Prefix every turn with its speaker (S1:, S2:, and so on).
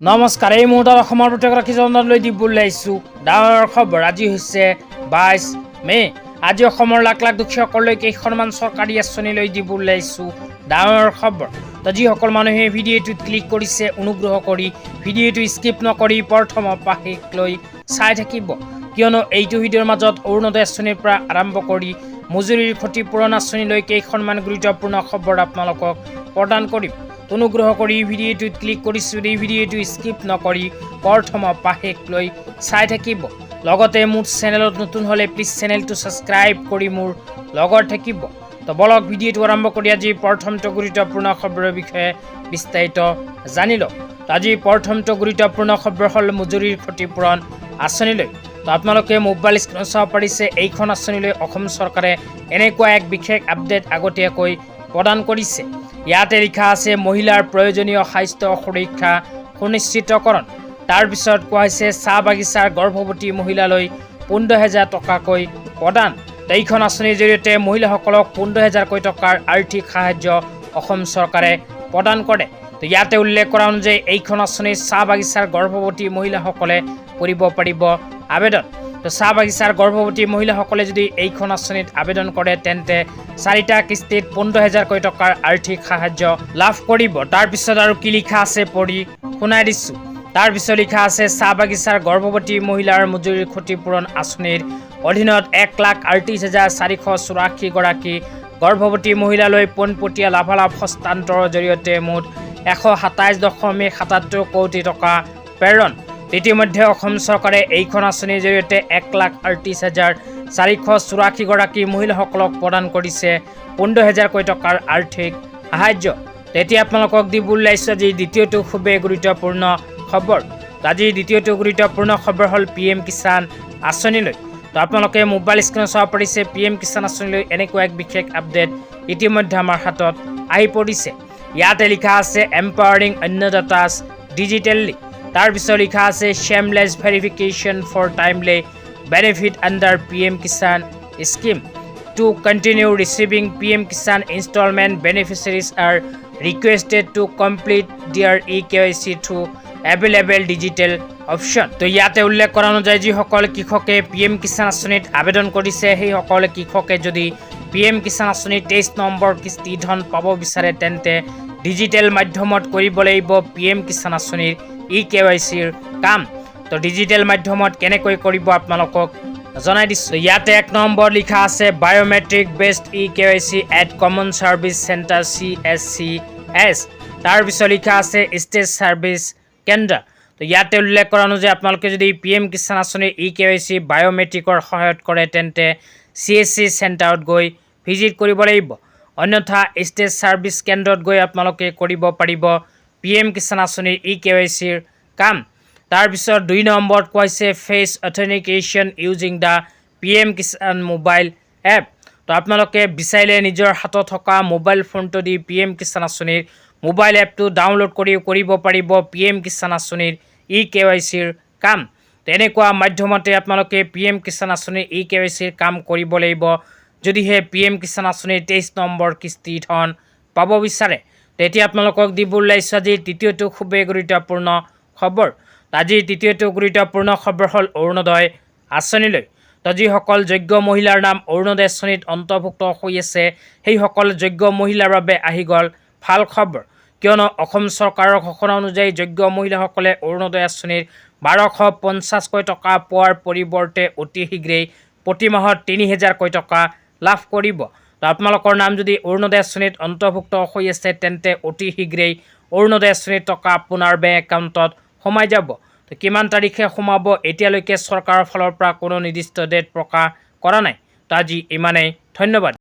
S1: নমস্কাৰ। এই মুহূৰ্তত অসমৰ প্ৰতিগৰাকী জনলৈ দিবলৈ আহিছোঁ ডাঙৰ খবৰ। আজি হৈছে 22 মে'। আজি অসমৰ লাখ লাখ দুখীয়াসকললৈ কেইখনমান চৰকাৰী আঁচনি লৈ দিবলৈ আহিছোঁ ডাঙৰ খবৰ। তো যিসকল মানুহে ভিডিঅ'টোত ক্লিক কৰিছে অনুগ্ৰহ কৰি ভিডিঅ'টো স্কিপ নকৰি প্ৰথমৰ পৰা শেষলৈ চাই থাকিব, কিয়নো এইটো ভিডিঅ'ৰ মাজত অৰুণোদয় আঁচনিৰ পৰা আৰম্ভ কৰি মজুৰিৰ ক্ষতিপূৰণ আঁচনিলৈ কেইখনমান গুৰুত্বপূৰ্ণ খবৰ আপোনালোকক প্ৰদান কৰিম। অনুগ্ৰহ কৰি ভিডিঅ'টোত ক্লিক কৰিছোঁ এই ভিডিঅ'টো স্কিপ নকৰি প্ৰথমৰ পৰা শেষলৈ চাই থাকিব। লগতে মোৰ চেনেলত নতুন হ'লে প্লিজ চেনেলটো ছাবস্ক্ৰাইব কৰি মোৰ লগত থাকিব। তো বলক ভিডিঅ'টো আৰম্ভ কৰি আজি প্ৰথমটো গুৰুত্বপূৰ্ণ খবৰৰ বিষয়ে বিস্তাৰিত জানি লওক। আজি প্ৰথমটো গুৰুত্বপূৰ্ণ খবৰ হ'ল মজুৰিৰ ক্ষতিপূৰণ আঁচনিলৈ। তো আপোনালোকে মোবাইল স্ক্ৰীনত চাব পাৰিছে এইখন আঁচনিলৈ অসম চৰকাৰে এনেকুৱা এক বিশেষ আপডেট আগতীয়াকৈ প্ৰদান কৰিছে। ইয়াতে লিখা আছে মহিলাৰ প্ৰয়োজনীয় স্বাস্থ্য সুৰক্ষা সুনিশ্চিতকৰণ। তাৰপিছত কোৱা হৈছে চাহ বাগিচাৰ গৰ্ভৱতী মহিলালৈ 15,000 টকাকৈ প্ৰদান। এইখন আঁচনিৰ জৰিয়তে মহিলাসকলক 15,000 টকাৰ আৰ্থিক সাহায্য অসম চৰকাৰে প্ৰদান কৰে। তো ইয়াতে উল্লেখ কৰা অনুযায়ী এইখন আঁচনিৰ চাহ বাগিচাৰ গৰ্ভৱতী মহিলাসকলে কৰিব পাৰিব আবেদন। তো চাহ বাগিচাৰ গৰ্ভৱতী মহিলাসকলে যদি এইখন আঁচনিত আবেদন কৰে তেন্তে 4টা কিস্তিত 15,000 টকাৰ আৰ্থিক সাহায্য লাভ কৰিব। তাৰপিছত আৰু কি লিখা আছে পঢ়ি শুনাই দিছোঁ। তাৰপিছত লিখা আছে চাহ বাগিচাৰ গৰ্ভৱতী মহিলাৰ মজুৰিৰ ক্ষতিপূৰণ আঁচনিৰ অধীনত 1,38,484 গৰাকী গৰ্ভৱতী মহিলালৈ পোনপটীয়া লাভালাভ হস্তান্তৰৰ জৰিয়তে মুঠ 127.77 কোটি টকা প্ৰেৰণ। ইতিমধ্যে অসম চৰকাৰে এইখন আঁচনিৰ জৰিয়তে 1,38,484 গৰাকী মহিলাসকলক প্ৰদান কৰিছে 15,000 টকাৰ আৰ্থিক সাহায্য। তেতিয়া আপোনালোকক দিবলৈ আহিছোঁ আজি দ্বিতীয়টো খুবেই গুৰুত্বপূৰ্ণ খবৰ। আজি দ্বিতীয়টো গুৰুত্বপূৰ্ণ খবৰ হ'ল PM কিষাণ আঁচনিলৈ। তো আপোনালোকে মোবাইল স্ক্ৰীনত চাব পাৰিছে PM কিষাণ আঁচনিলৈ এনেকুৱা এক বিশেষ আপডেট ইতিমধ্যে আমাৰ হাতত আহি পৰিছে। ইয়াতে লিখা আছে এম্পাৱাৰিং অন্নদাতাছ ডিজিটেলি। তাৰপিছত লিখা আছে seamless verification for timely benefit under PM Kisan scheme. To continue receiving PM Kisan installment, beneficiaries are requested to complete their eKYC through available digital option. তো ইয়াতে উল্লেখ কৰা অনুযায়ী যিসকল কৃষকে PM কিষাণ আঁচনিত আবেদন কৰিছে সেইসকল কৃষকে যদি PM কিষাণ আঁচনিৰ 23 নম্বৰ কিস্তি ধন পাব বিচাৰে তেন্তে ডিজিটেল মাধ্যমত কৰিব লাগিব PM কিষাণ আঁচনিৰ eKYCৰ কাম। তো ডিজিটেল মাধ্যমত কেনেকৈ কৰিব আপোনালোকক জনাই দিছোঁ। ইয়াতে 1 নম্বৰ লিখা আছে biometric based eKYC at common service centre CSCS। তাৰপিছত লিখা আছে ষ্টেট ছাৰ্ভিচ কেন্দ্ৰ। তো ইয়াতে উল্লেখ কৰা অনুযায়ী আপোনালোকে যদি PM কিষাণ আঁচনিৰ eKYC বায়োমেট্ৰিকৰ সহায়ত কৰে তেন্তে CSC চেণ্টাৰত গৈ ভিজিট কৰিব লাগিব, অন্যথা ষ্টেট ছাৰ্ভিচ কেন্দ্ৰত গৈ আপোনালোকে কৰিব পাৰিব PM কিষাণ আঁচনিৰ eKYCৰ কাম। তাৰপিছত 2 নম্বৰত কোৱা হৈছে face authentication using the PM Kisan mobile app. তো আপোনালোকে বিচাৰিলে নিজৰ হাতত থকা মোবাইল ফোনটো দি PM কিষাণ আঁচনিৰ মোবাইল এপটো ডাউনলোড কৰি কৰিব পাৰিব PM কিষাণ আঁচনিৰ eKYCৰ কাম। তেনেকুৱা মাধ্যমতে আপোনালোকে PM কিষাণ আঁচনিৰ eKYCৰ কাম কৰিব লাগিব যদিহে PM কিষাণ আঁচনিৰ 23 নম্বৰ কিস্তি ধন পাব বিচাৰে। তেতিয়া আপোনালোকক দিবলৈ আহিছোঁ আজি তৃতীয়টো খুবেই গুৰুত্বপূৰ্ণ খবৰ। আজিৰ তৃতীয়টো গুৰুত্বপূৰ্ণ খবৰ হ'ল অৰুণোদয় আঁচনিলৈ। তো যিসকল যোগ্য মহিলাৰ নাম অৰুণোদয় আঁচনিত অন্তৰ্ভুক্ত হৈ আছে সেইসকল যোগ্য মহিলাৰ বাবে আহি গ'ল ভাল খবৰ, কিয়নো অসম চৰকাৰৰ ঘোষণা অনুযায়ী যোগ্য মহিলাসকলে অৰুণোদয় আঁচনিৰ 1,250 টকা পোৱাৰ পৰিৱৰ্তে অতি শীঘ্ৰেই প্ৰতি মাহত 3,000 টকা লাভ কৰিব। তো আপোনালোকৰ নাম যদি অৰুণোদয় আঁচনিত অন্তৰ্ভুক্ত হৈ আছে তেন্তে অতি শীঘ্ৰেই অৰুণোদয় আঁচনিৰ টকা আপোনাৰ বেংক একাউণ্টত সোমাই যাব। তো কিমান তাৰিখে সোমাব এতিয়ালৈকে চৰকাৰৰ ফালৰ পৰা কোনো নিৰ্দিষ্ট ডেট প্ৰকাশ কৰা নাই। তো আজি ইমানেই, ধন্যবাদ।